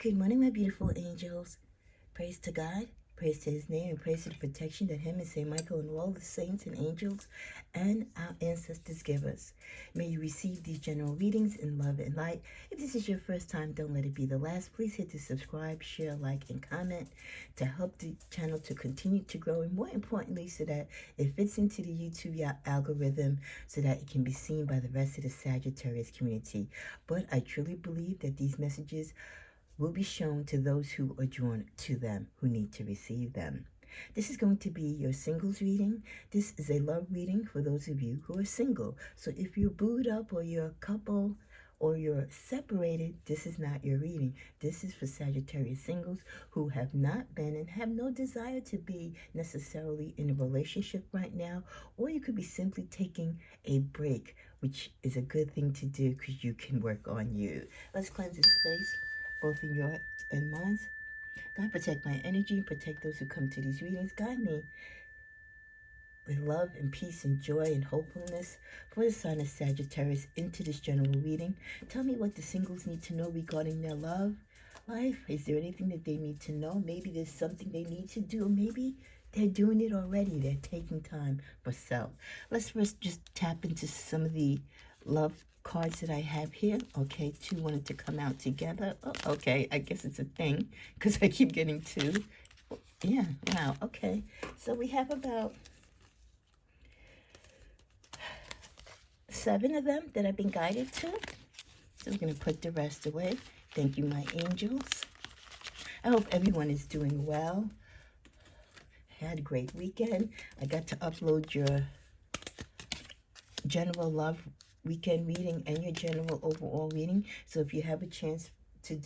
Good morning, my beautiful angels. Praise to God, praise to his name, and praise to the protection that him and St. Michael and all the saints and angels and our ancestors give us. May you receive these general readings in love and light. If this is your first time, don't let it be the last. Please hit the subscribe, share, like, and comment to help the channel to continue to grow, and more importantly, so that it fits into the YouTube algorithm so that it can be seen by the rest of the Sagittarius community. But I truly believe that these messages will be shown to those who are drawn to them, who need to receive them. This is going to be your singles reading. This is a love reading for those of you who are single. So if you're booed up or you're a couple or you're separated, this is not your reading. This is for Sagittarius singles who have not been and have no desire to be necessarily in a relationship right now, or you could be simply taking a break, which is a good thing to do because you can work on you. Let's cleanse the space, both in your and mine. God, protect my energy, protect those who come to these readings. Guide me with love and peace and joy and hopefulness for the sign of Sagittarius into this general reading. Tell me what the singles need to know regarding their love life. Is there anything that they need to know? Maybe there's something they need to do. Maybe they're doing it already. They're taking time for self. Let's first just tap into some of the love cards that I have here. Okay, two wanted to come out together. Oh, okay, I guess it's a thing because I keep getting two. Yeah, wow, okay. So we have about 7 of them that I've been guided to. So we're going to put the rest away. Thank you, my angels. I hope everyone is doing well. I had a great weekend. I got to upload your general love weekend reading and your general overall reading. So if you have a chance to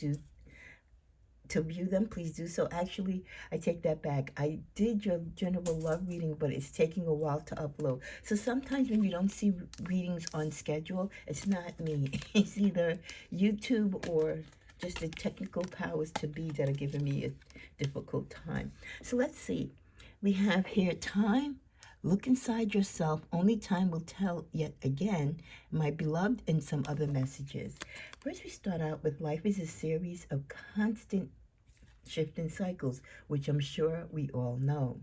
view them, please do so. Actually, I take that back. I did your general love reading, but it's taking a while to upload. So sometimes when you don't see readings on schedule, it's not me. It's either YouTube or just the technical powers to be that are giving me a difficult time. So let's see. We have here time. Look inside yourself. Only time will tell yet again, my beloved, and some other messages. First, we start out with life is a series of constant shifting cycles, which I'm sure we all know.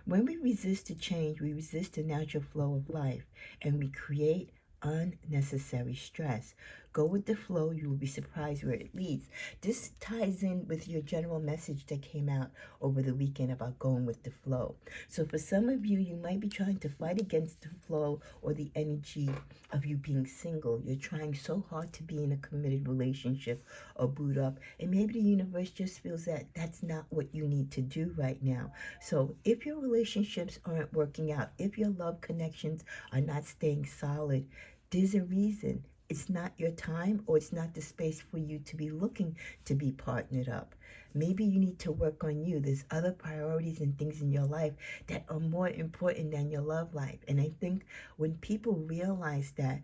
When we resist to change, we resist the natural flow of life, and we create unnecessary stress. Go with the flow, you will be surprised where it leads. This ties in with your general message that came out over the weekend about going with the flow. So for some of you, you might be trying to fight against the flow or the energy of you being single. You're trying so hard to be in a committed relationship or boot up, and maybe the universe just feels that that's not what you need to do right now. So if your relationships aren't working out, if your love connections are not staying solid, there's a reason. It's not your time, or it's not the space for you to be looking to be partnered up. Maybe you need to work on you. There's other priorities and things in your life that are more important than your love life. And I think when people realize that,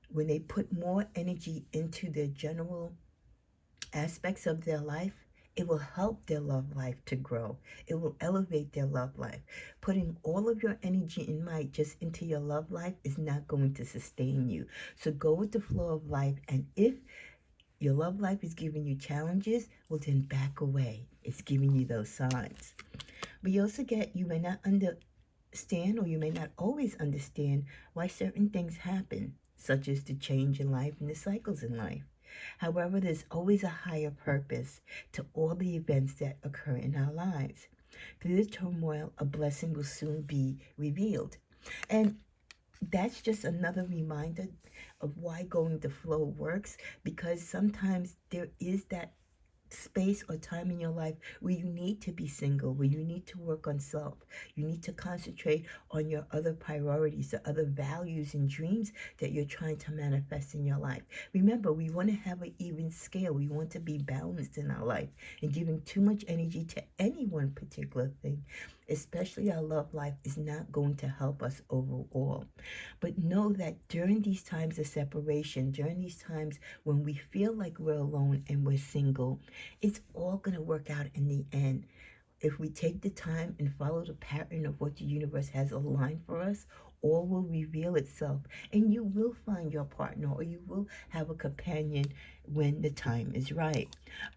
when they put more energy into their general aspects of their life, it will help their love life to grow. It will elevate their love life. Putting all of your energy and might just into your love life is not going to sustain you. So go with the flow of life. And if your love life is giving you challenges, well, then back away. It's giving you those signs. But you also get, you may not understand, or you may not always understand why certain things happen, such as the change in life and the cycles in life. However, there's always a higher purpose to all the events that occur in our lives. Through the turmoil, a blessing will soon be revealed. And that's just another reminder of why going the flow works, because sometimes there is that space or time in your life where you need to be single, where you need to work on self. You need to concentrate on your other priorities, the other values and dreams that you're trying to manifest in your life. Remember, we want to have an even scale. We want to be balanced in our life, and giving too much energy to any one particular thing, especially our love life, is not going to help us overall. But know that during these times of separation, during these times when we feel like we're alone and we're single, it's all going to work out in the end. If we take the time and follow the pattern of what the universe has aligned for us, all will reveal itself, and you will find your partner, or you will have a companion when the time is right.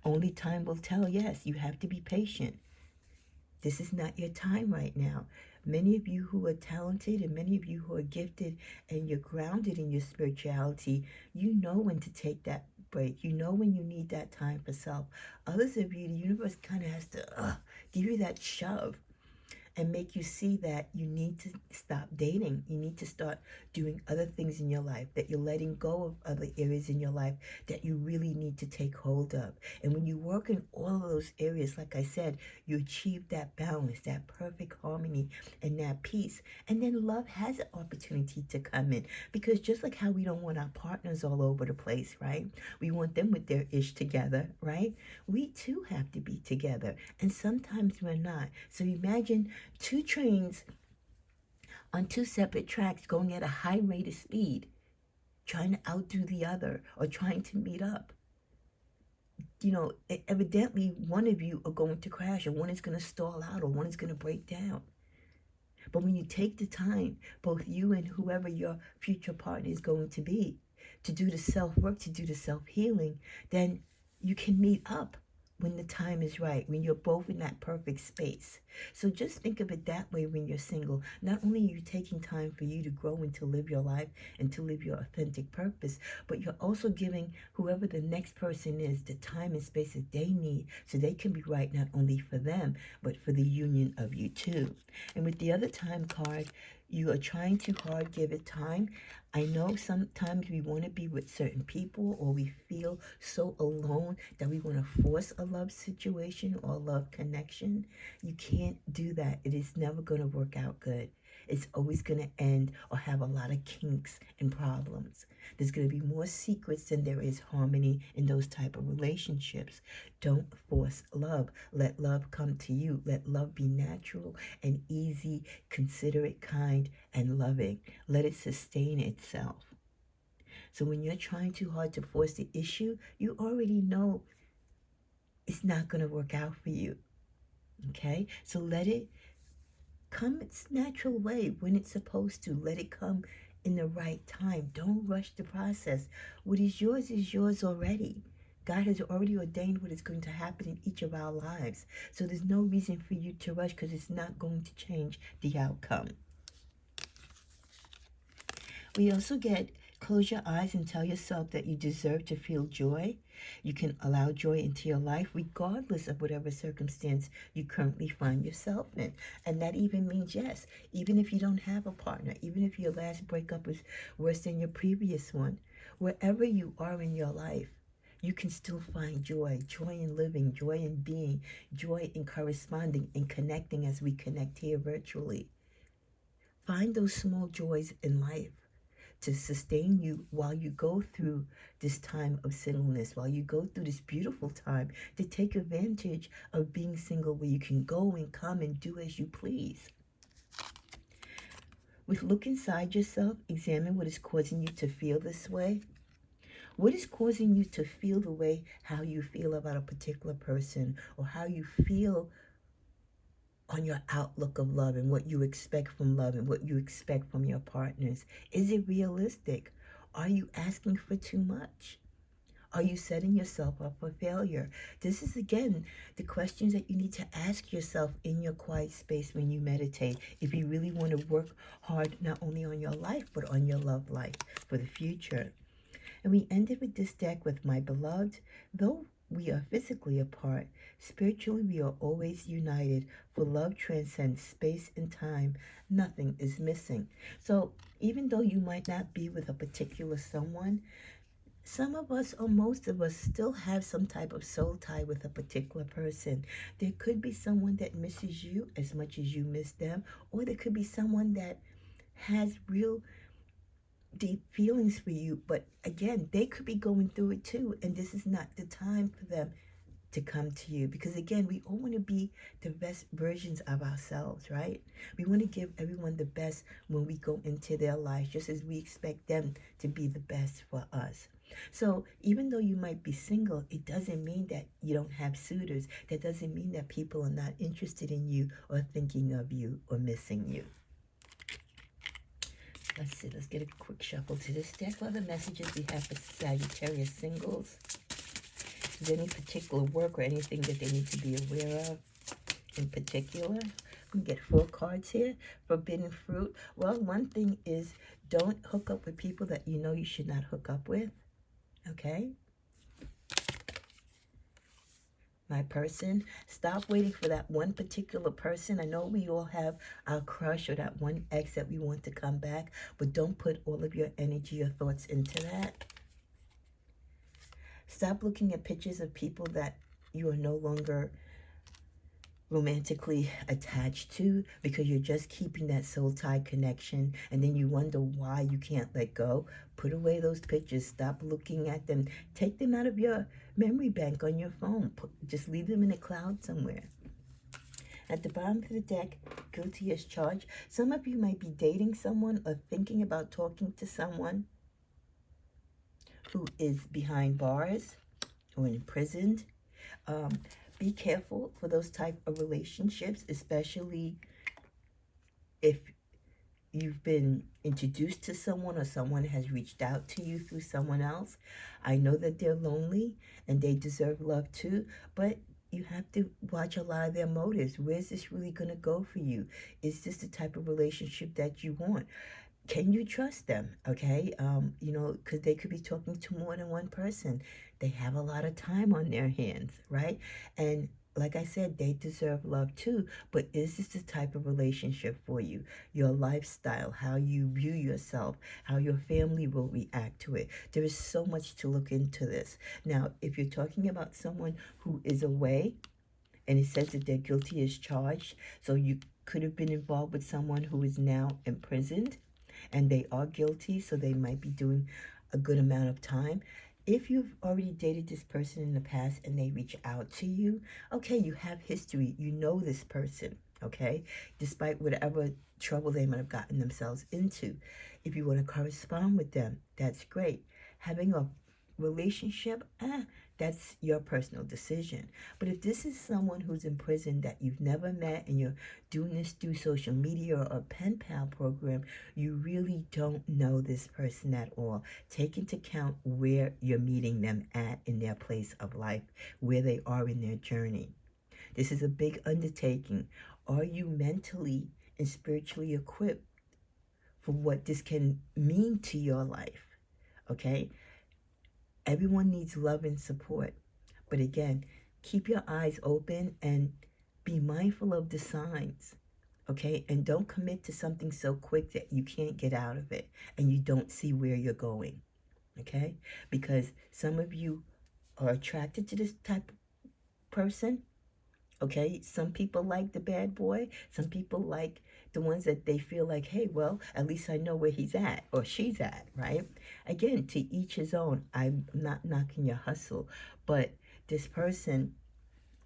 Only time will tell. Yes, you have to be patient. This is not your time right now. Many of you who are talented and many of you who are gifted and you're grounded in your spirituality, you know when to take that break. You know when you need that time for self. Others of you, the universe kind of has to give you that shove and make you see that you need to stop dating. You need to start doing other things in your life, that you're letting go of other areas in your life that you really need to take hold of. And when you work in all of those areas, like I said, you achieve that balance, that perfect harmony, and that peace. And then love has an opportunity to come in. Because just like how we don't want our partners all over the place, right? We want them with their ish together, right? We too have to be together. And sometimes we're not. So imagine two trains on two separate tracks going at a high rate of speed, trying to outdo the other or trying to meet up. You know, evidently one of you are going to crash, or one is going to stall out, or one is going to break down. But when you take the time, both you and whoever your future partner is going to be, to do the self-work, to do the self-healing, then you can meet up when the time is right, when you're both in that perfect space. So just think of it that way when you're single. Not only are you taking time for you to grow and to live your life and to live your authentic purpose, but you're also giving whoever the next person is the time and space that they need so they can be right not only for them, but for the union of you too. And with the other time card, you are trying too hard, give it time. I know sometimes we want to be with certain people, or we feel so alone that we want to force a love situation or a love connection. You can't do that. It is never going to work out good. It's always going to end or have a lot of kinks and problems. There's going to be more secrets than there is harmony in those type of relationships. Don't force love. Let love come to you. Let love be natural and easy, considerate, kind, and loving. Let it sustain itself. So when you're trying too hard to force the issue, you already know it's not going to work out for you. Okay? So let it come its natural way when it's supposed to. Let it come in the right time. Don't rush the process. What is yours already. God has already ordained what is going to happen in each of our lives. So there's no reason for you to rush, because it's not going to change the outcome. We also get close your eyes and tell yourself that you deserve to feel joy. You can allow joy into your life regardless of whatever circumstance you currently find yourself in. And that even means, yes, even if you don't have a partner, even if your last breakup was worse than your previous one, wherever you are in your life, you can still find joy, joy in living, joy in being, joy in corresponding and connecting as we connect here virtually. Find those small joys in life to sustain you while you go through this time of singleness, while you go through this beautiful time, to take advantage of being single, where you can go and come and do as you please. With look inside yourself, examine what is causing you to feel this way. What is causing you to feel the way how you feel about a particular person, or how you feel on your outlook of love and what you expect from love and what you expect from your partners? Is it realistic? Are you asking for too much? Are you setting yourself up for failure? This is, again, the questions that you need to ask yourself in your quiet space when you meditate, if you really want to work hard not only on your life, but on your love life for the future. And we ended with this deck with my beloved. Though we are physically apart, spiritually we are always united, for love transcends space and time. Nothing is missing. So even though you might not be with a particular someone, some of us, or most of us, still have some type of soul tie with a particular person. There could be someone that misses you as much as you miss them, or there could be someone that has real deep feelings for you, but again, they could be going through it too, and this is not the time for them to come to you, because again, we all want to be the best versions of ourselves, right? We want to give everyone the best when we go into their lives, just as we expect them to be the best for us. So even though you might be single, it doesn't mean that you don't have suitors. That doesn't mean that people are not interested in you or thinking of you or missing you. Let's see, let's get a quick shuffle to this deck. What are the messages we have for Sagittarius singles? Is there any particular work or anything that they need to be aware of in particular? We get 4 cards here. Forbidden fruit. Well, one thing is, don't hook up with people that you know you should not hook up with. Okay? My person, stop waiting for that one particular person. I know we all have our crush or that one ex that we want to come back, but don't put all of your energy or thoughts into that. Stop looking at pictures of people that you are no longer romantically attached to, because you're just keeping that soul tie connection, and then you wonder why you can't let go. Put away those pictures. Stop looking at them. Take them out of your memory bank on your phone. Just leave them in a cloud somewhere. At the bottom of the deck, guilty as charged. Some of you might be dating someone or thinking about talking to someone who is behind bars or imprisoned. Be careful for those type of relationships, especially if you've been introduced to someone or someone has reached out to you through someone else. I know that they're lonely and they deserve love too, but you have to watch a lot of their motives. Where's this really going to go for you? Is this the type of relationship that you want? Can you trust them? Okay, because they could be talking to more than one person. They have a lot of time on their hands, right? And like I said, they deserve love too. But is this the type of relationship for you? Your lifestyle, how you view yourself, how your family will react to it. There is so much to look into this. Now, if you're talking about someone who is away, and it says that they're guilty as charged, so you could have been involved with someone who is now imprisoned, and they are guilty, so they might be doing a good amount of time. If you've already dated this person in the past and they reach out to you, okay, you have history. You know this person, okay, despite whatever trouble they might have gotten themselves into. If you want to correspond with them, that's great. Having a relationship, that's your personal decision. But if this is someone who's in prison that you've never met and you're doing this through social media or a pen pal program, you really don't know this person at all. Take into account where you're meeting them at in their place of life, where they are in their journey. This is a big undertaking. Are you mentally and spiritually equipped for what this can mean to your life? Okay? Everyone needs love and support. But again, keep your eyes open and be mindful of the signs. Okay? And don't commit to something so quick that you can't get out of it and you don't see where you're going. Okay? Because some of you are attracted to this type of person. Okay? Some people like the bad boy. Some people like the ones that they feel like, hey, well, at least I know where he's at or she's at, right? Again, to each his own. I'm not knocking your hustle, but this person,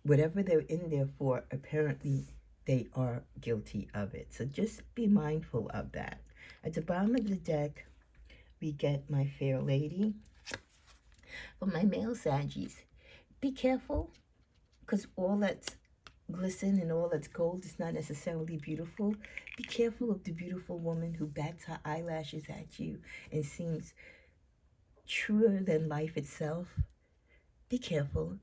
whatever they're in there for, apparently they are guilty of it. So just be mindful of that. At the bottom of the deck, we get my fair lady. For my male Sagis, be careful, because all that's glisten and all that's gold is not necessarily beautiful. Be careful of the beautiful woman who bats her eyelashes at you and seems truer than life itself. Be careful.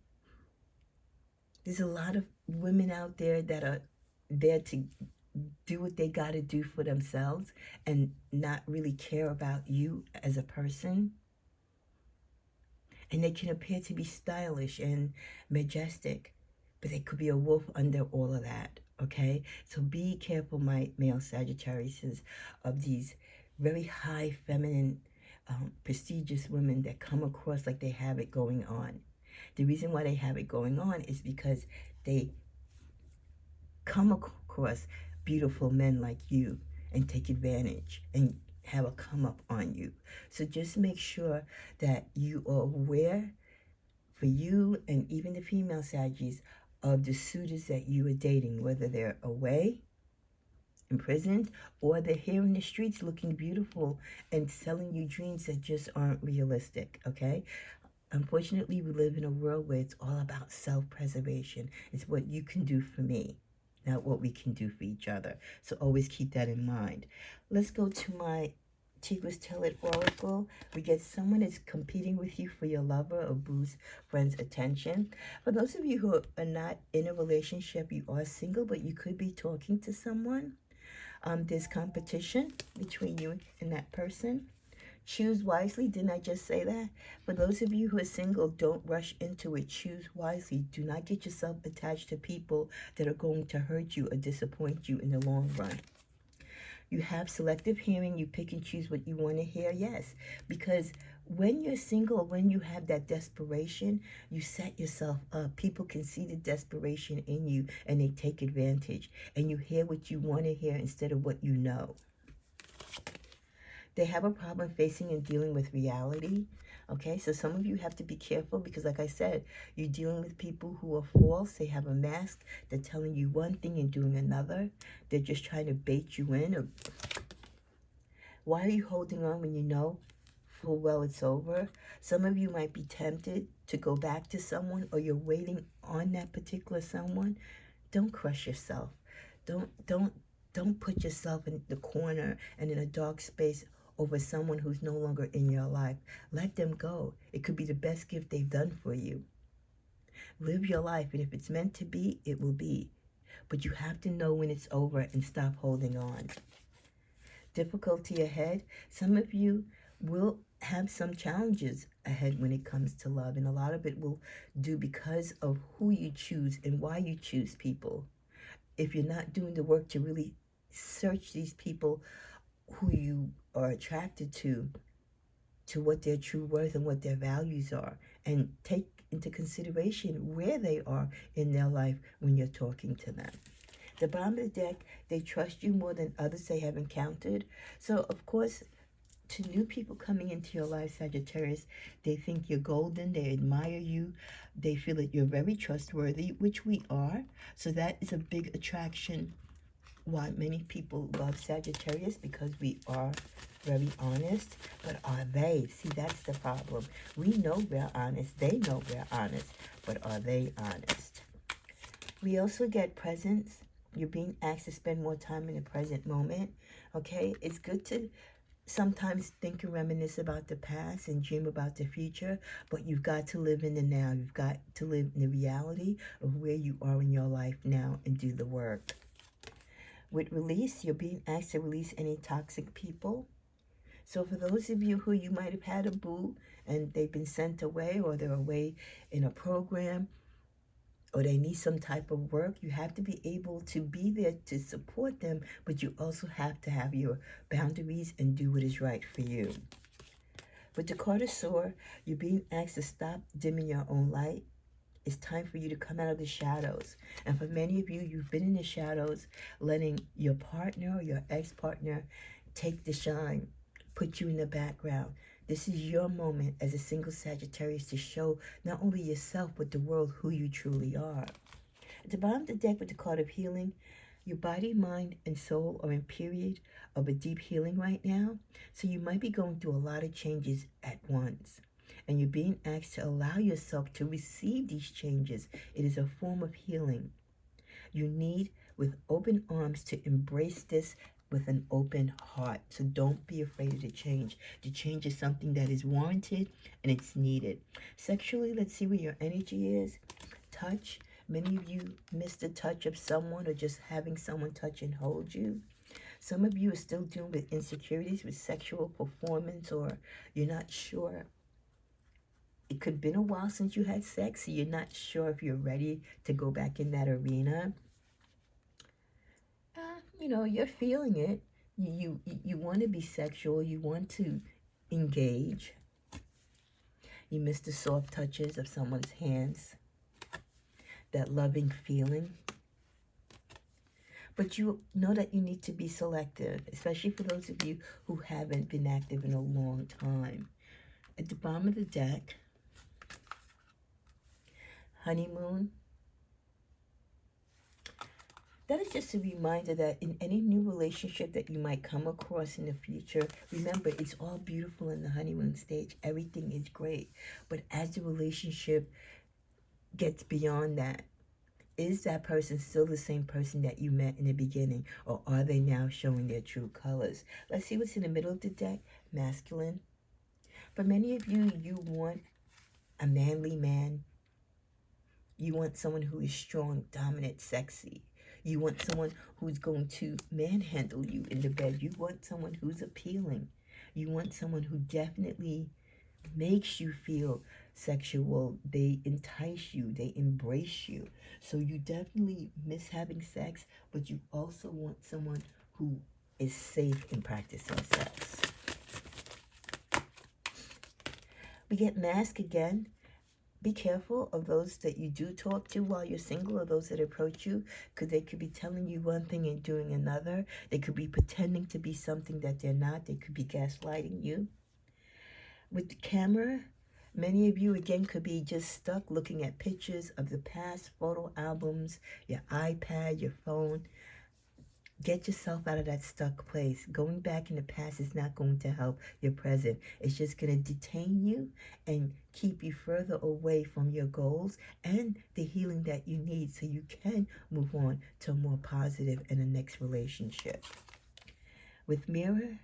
There's a lot of women out there that are there to do what they got to do for themselves and not really care about you as a person. And they can appear to be stylish and majestic, but they could be a wolf under all of that, okay? So be careful, my male Sagittarius, of these very high feminine, prestigious women that come across like they have it going on. The reason why they have it going on is because they come across beautiful men like you and take advantage and have a come up on you. So just make sure that you are aware, for you and even the female Sagis, of the suitors that you are dating, whether they're away imprisoned, or they're here in the streets looking beautiful and selling you dreams that just aren't realistic, okay? Unfortunately, we live in a world where it's all about self-preservation. It's what you can do for me, not what we can do for each other. So always keep that in mind. Let's go to my Tigris Tell Oracle. We get someone is competing with you for your lover or boo's friend's attention. For those of you who are not in a relationship, you are single, but you could be talking to someone. There's competition between you and that person. Choose wisely. Didn't I just say that? For those of you who are single, don't rush into it. Choose wisely. Do not get yourself attached to people that are going to hurt you or disappoint you in the long run. You have selective hearing. You pick and choose what you want to hear. Yes, because when you're single, when you have that desperation, you set yourself up. People can see the desperation in you and they take advantage. And you hear what you want to hear instead of what you know. They have a problem facing and dealing with reality. Okay, so some of you have to be careful because, like I said, you're dealing with people who are false. They have a mask. They're telling you one thing and doing another. They're just trying to bait you in. Or why are you holding on when you know full well it's over? Some of you might be tempted to go back to someone, or you're waiting on that particular someone. Don't crush yourself. Don't put yourself in the corner and in a dark space over someone who's no longer in your life. Let them go. It could be the best gift they've done for you. Live your life, and if it's meant to be, it will be. But you have to know when it's over and stop holding on. Difficulty ahead. Some of you will have some challenges ahead when it comes to love, and a lot of it will do because of who you choose and why you choose people. If you're not doing the work to really search these people who you are attracted to what their true worth and what their values are, and take into consideration where they are in their life when you're talking to them. The bottom of the deck, they trust you more than others they have encountered. So, of course, to new people coming into your life, Sagittarius, they think you're golden, they admire you, they feel that you're very trustworthy, which we are. So that is a big attraction why many people love Sagittarius, because we are very honest. But are they? See, that's the problem. We know we're honest. They know we're honest. But are they honest? We also get presents. You're being asked to spend more time in the present moment. Okay? It's good to sometimes think and reminisce about the past and dream about the future, but you've got to live in the now. You've got to live in the reality of where you are in your life now and do the work. With release, you're being asked to release any toxic people. So for those of you who you might have had a boo and they've been sent away, or they're away in a program, or they need some type of work, you have to be able to be there to support them, but you also have to have your boundaries and do what is right for you. With the card of Sword, you're being asked to stop dimming your own light. It's time for you to come out of the shadows. And for many of you, you've been in the shadows, letting your partner or your ex-partner take the shine, put you in the background. This is your moment as a single Sagittarius to show not only yourself, but the world who you truly are. At the bottom of the deck with the card of healing, your body, mind, and soul are in period of a deep healing right now. So you might be going through a lot of changes at once. And you're being asked to allow yourself to receive these changes. It is a form of healing. You need, with open arms, to embrace this with an open heart. So don't be afraid of the change. The change is something that is warranted and it's needed. Sexually, let's see where your energy is. Touch. Many of you missed the touch of someone, or just having someone touch and hold you. Some of you are still dealing with insecurities with sexual performance, or you're not sure. It could have been a while since you had sex, so you're not sure if you're ready to go back in that arena. You're feeling it. You want to be sexual. You want to engage. You miss the soft touches of someone's hands, that loving feeling. But you know that you need to be selective, especially for those of you who haven't been active in a long time. At the bottom of the deck, honeymoon, That is just a reminder that in any new relationship that you might come across in the future, remember it's all beautiful in the honeymoon stage. Everything is great. But as the relationship gets beyond that, is that person still the same person that you met in the beginning? Or are they now showing their true colors? Let's see what's in the middle of the deck. Masculine. For many of you, you want a manly man. You want someone who is strong, dominant, sexy. You want someone who's going to manhandle you in the bed. You want someone who's appealing. You want someone who definitely makes you feel sexual. They entice you. They embrace you. So you definitely miss having sex, but you also want someone who is safe in practicing sex. We get mask again. Be careful of those that you do talk to while you're single, or those that approach you, because they could be telling you one thing and doing another. They could be pretending to be something that they're not. They could be gaslighting you. With the camera, many of you, again, could be just stuck looking at pictures of the past, photo albums, your iPad, your phone. Get yourself out of that stuck place. Going back in the past is not going to help your present. It's just going to detain you and keep you further away from your goals and the healing that you need so you can move on to a more positive and a next relationship. With mirror,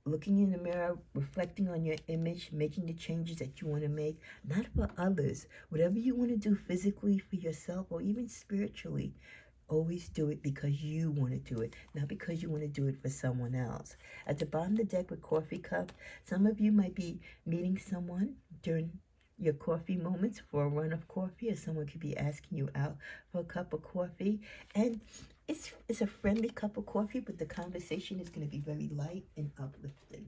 looking in the mirror, reflecting on your image, making the changes that you want to make, not for others. Whatever you want to do physically for yourself or even spiritually, always do it because you want to do it, not because you want to do it for someone else. At the bottom of the deck with coffee cup, some of you might be meeting someone during your coffee moments for a run of coffee, or someone could be asking you out for a cup of coffee. And it's a friendly cup of coffee, but the conversation is going to be very light and uplifting.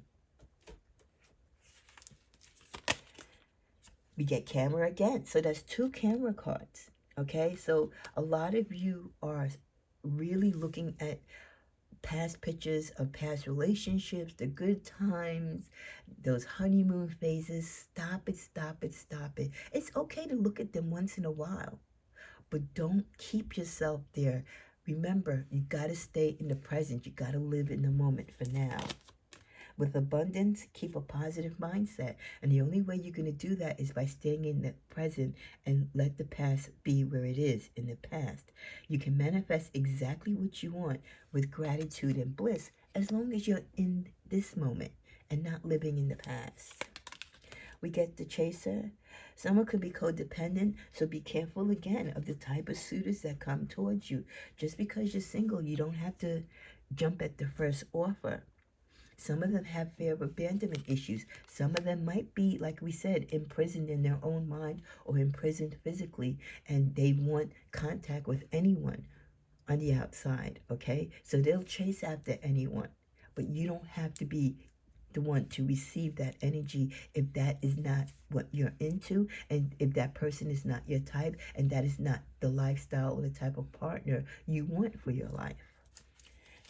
We get camera again. So that's 2 camera cards. Okay, so a lot of you are really looking at past pictures of past relationships, the good times, those honeymoon phases. Stop it, stop it, stop it. It's okay to look at them once in a while, but don't keep yourself there. Remember, you got to stay in the present. You got to live in the moment for now. With abundance, keep a positive mindset. And the only way you're going to do that is by staying in the present and let the past be where it is in the past. You can manifest exactly what you want with gratitude and bliss as long as you're in this moment and not living in the past. We get the chaser. Someone could be codependent, so be careful again of the type of suitors that come towards you. Just because you're single, you don't have to jump at the first offer. Some of them have fear of abandonment issues. Some of them might be, like we said, imprisoned in their own mind or imprisoned physically, and they want contact with anyone on the outside, okay? So they'll chase after anyone, but you don't have to be the one to receive that energy if that is not what you're into, and if that person is not your type, and that is not the lifestyle or the type of partner you want for your life.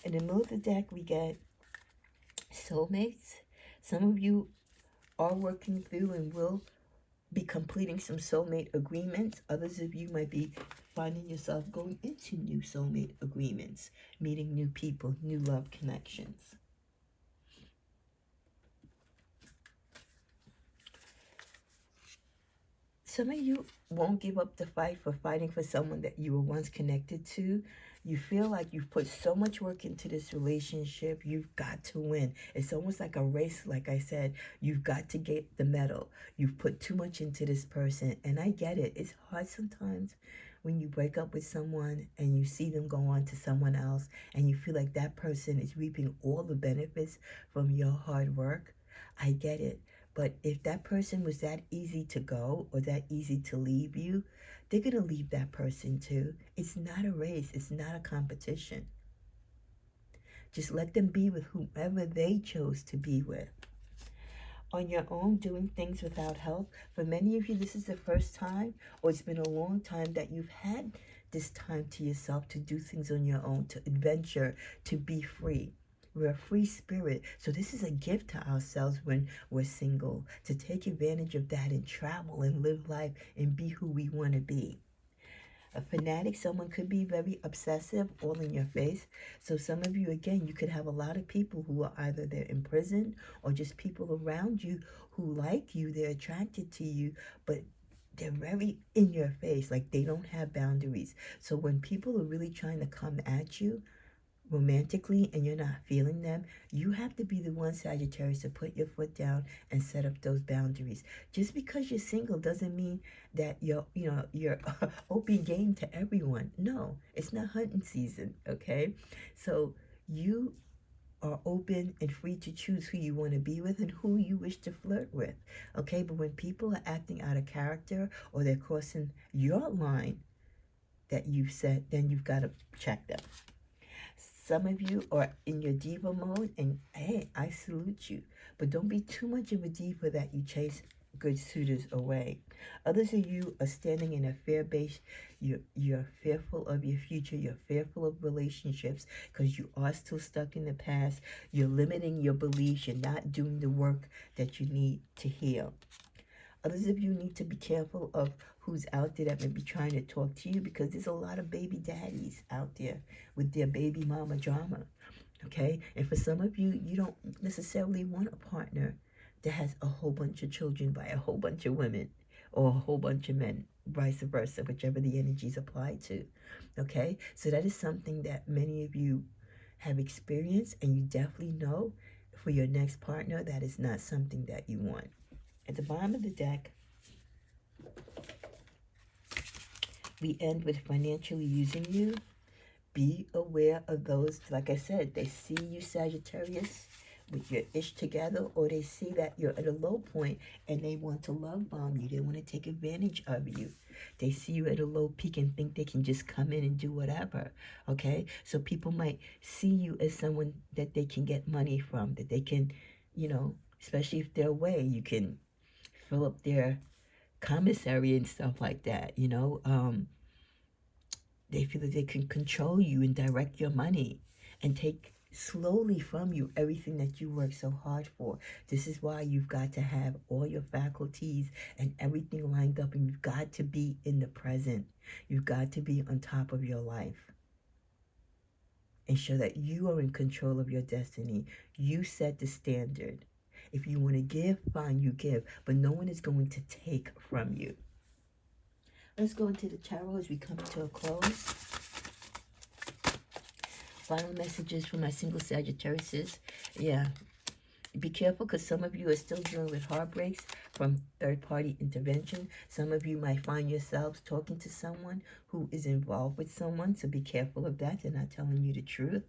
In the middle of the deck, we get soulmates. Some of you are working through and will be completing some soulmate agreements. Others of you might be finding yourself going into new soulmate agreements, meeting new people, new love connections. Some of you won't give up the fight for fighting for someone that you were once connected to. You feel like you've put so much work into this relationship, you've got to win. It's almost like a race, like I said. You've got to get the medal. You've put too much into this person, and I get it. It's hard sometimes when you break up with someone and you see them go on to someone else, and you feel like that person is reaping all the benefits from your hard work. I get it. But if that person was that easy to go or that easy to leave you, they're going to leave that person too. It's not a race. It's not a competition. Just let them be with whomever they chose to be with. On your own, doing things without help. For many of you, this is the first time, or it's been a long time that you've had this time to yourself to do things on your own, to adventure, to be free. We're a free spirit, so this is a gift to ourselves when we're single, to take advantage of that and travel and live life and be who we want to be. A fanatic, someone could be very obsessive, all in your face. So some of you, again, you could have a lot of people who are either they're in prison or just people around you who like you, they're attracted to you, but they're very in your face, like they don't have boundaries. So when people are really trying to come at you romantically and you're not feeling them, you have to be the one, Sagittarius, to put your foot down and set up those boundaries. Just because you're single doesn't mean that you're open game to everyone. No, it's not hunting season, okay? So you are open and free to choose who you want to be with and who you wish to flirt with, okay? But when people are acting out of character or they're crossing your line that you've set, then you've got to check them. Some of you are in your diva mode, and hey, I salute you. But don't be too much of a diva that you chase good suitors away. Others of you are standing in a fear base. You're fearful of your future. You're fearful of relationships because you are still stuck in the past. You're limiting your beliefs. You're not doing the work that you need to heal. Others of you need to be careful of who's out there that may be trying to talk to you, because there's a lot of baby daddies out there with their baby mama drama, okay? And for some of you, you don't necessarily want a partner that has a whole bunch of children by a whole bunch of women or a whole bunch of men, vice versa, whichever the energies apply to, okay? So that is something that many of you have experienced, and you definitely know for your next partner that is not something that you want. At the bottom of the deck, we end with financially using you. Be aware of those, like I said, they see you, Sagittarius, with your ish together, or they see that you're at a low point and they want to love bomb you. They want to take advantage of you. They see you at a low peak and think they can just come in and do whatever, okay? So people might see you as someone that they can get money from, that they can, especially if they're away, you can fill up their commissary and stuff like that. They feel that they can control you and direct your money and take slowly from you everything that you work so hard for. This is why you've got to have all your faculties and everything lined up, and you've got to be in the present. You've got to be on top of your life and show that you are in control of your destiny. You set the standard. If you want to give, fine, you give, but no one is going to take from you. Let's go into the tarot as we come to a close. Final messages for my single Sagittarius. Yeah, be careful, because some of you are still dealing with heartbreaks from third-party intervention. Some of you might find yourselves talking to someone who is involved with someone, so be careful of that. They're not telling you the truth.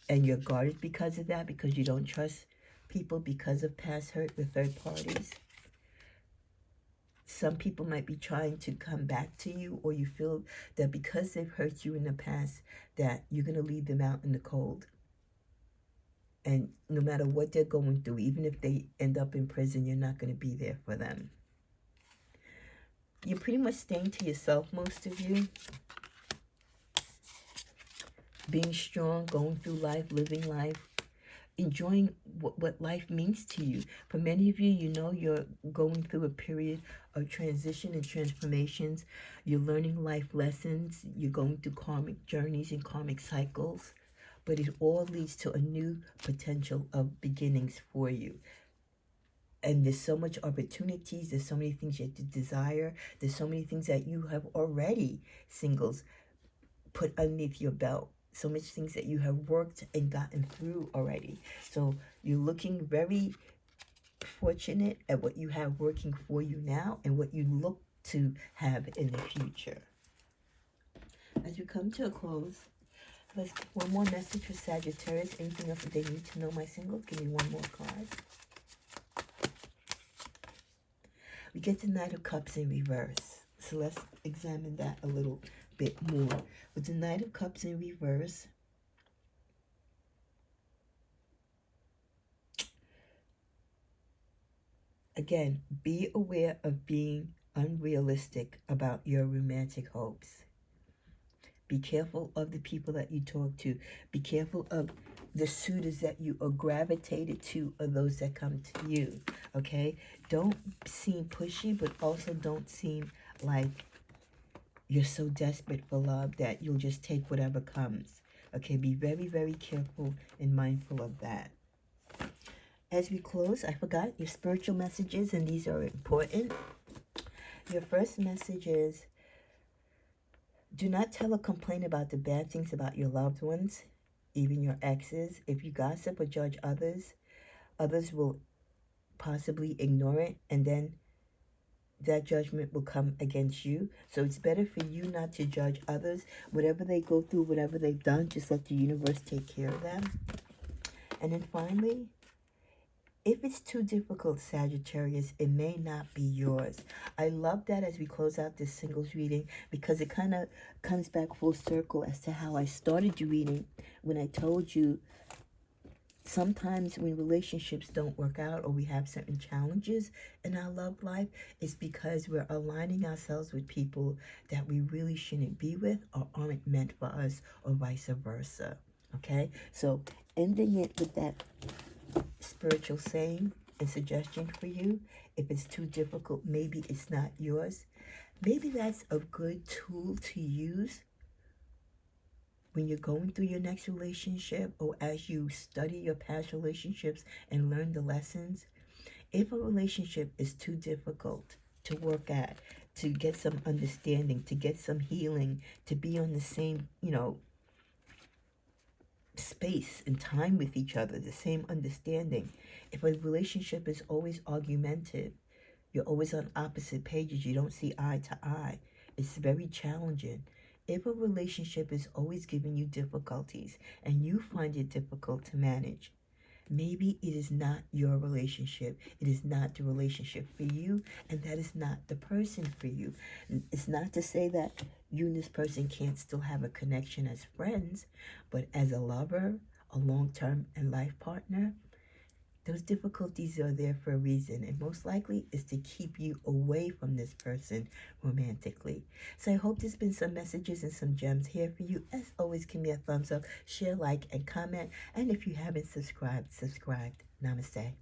And you're guarded because of that, because you don't trust people because of past hurt with third parties. Some people might be trying to come back to you, or you feel that because they've hurt you in the past, that you're going to leave them out in the cold. And no matter what they're going through, even if they end up in prison, you're not going to be there for them. You're pretty much staying to yourself, most of you. Being strong, going through life, living life, enjoying what life means to you. For many of you, you're going through a period of transition and transformations. You're learning life lessons. You're going through karmic journeys and karmic cycles. But it all leads to a new potential of beginnings for you. And there's so much opportunities. There's so many things you have to desire. There's so many things that you have already, singles, put underneath your belt. So much things that you have worked and gotten through already. So you're looking very fortunate at what you have working for you now and what you look to have in the future. As we come to a close, let's get one more message for Sagittarius. Anything else that they need to know, my singles? Give me one more card. We get the Knight of Cups in reverse. So let's examine that a little bit more. With the Knight of Cups in reverse, again, be aware of being unrealistic about your romantic hopes. Be careful of the people that you talk to. Be careful of the suitors that you are gravitated to, or those that come to you, okay? Don't seem pushy, but also don't seem like you're so desperate for love that you'll just take whatever comes. Okay, be very, very careful and mindful of that. As we close, I forgot your spiritual messages, and these are important. Your first message is, do not tell or complain about the bad things about your loved ones, even your exes. If you gossip or judge others, others will possibly ignore it, and then that judgment will come against you. So it's better for you not to judge others. Whatever they go through, whatever they've done, just let the universe take care of them. And then finally, if it's too difficult, Sagittarius, it may not be yours. I love that as we close out this singles reading, because it kind of comes back full circle as to how I started your reading when I told you sometimes when relationships don't work out or we have certain challenges in our love life, it's because we're aligning ourselves with people that we really shouldn't be with or aren't meant for us, or vice versa. Okay? So ending it with that spiritual saying and suggestion for you, if it's too difficult, maybe it's not yours. Maybe that's a good tool to use when you're going through your next relationship, or as you study your past relationships and learn the lessons. If a relationship is too difficult to work at, to get some understanding, to get some healing, to be on the same, space and time with each other, the same understanding. If a relationship is always argumentative, you're always on opposite pages, you don't see eye to eye, it's very challenging. If a relationship is always giving you difficulties and you find it difficult to manage, maybe it is not your relationship. It is not the relationship for you, and that is not the person for you. It's not to say that you and this person can't still have a connection as friends, but as a lover, a long-term and life partner, those difficulties are there for a reason, and most likely is to keep you away from this person romantically. So I hope there's been some messages and some gems here for you. As always, give me a thumbs up, share, like, and comment. And if you haven't subscribed, subscribe. Namaste.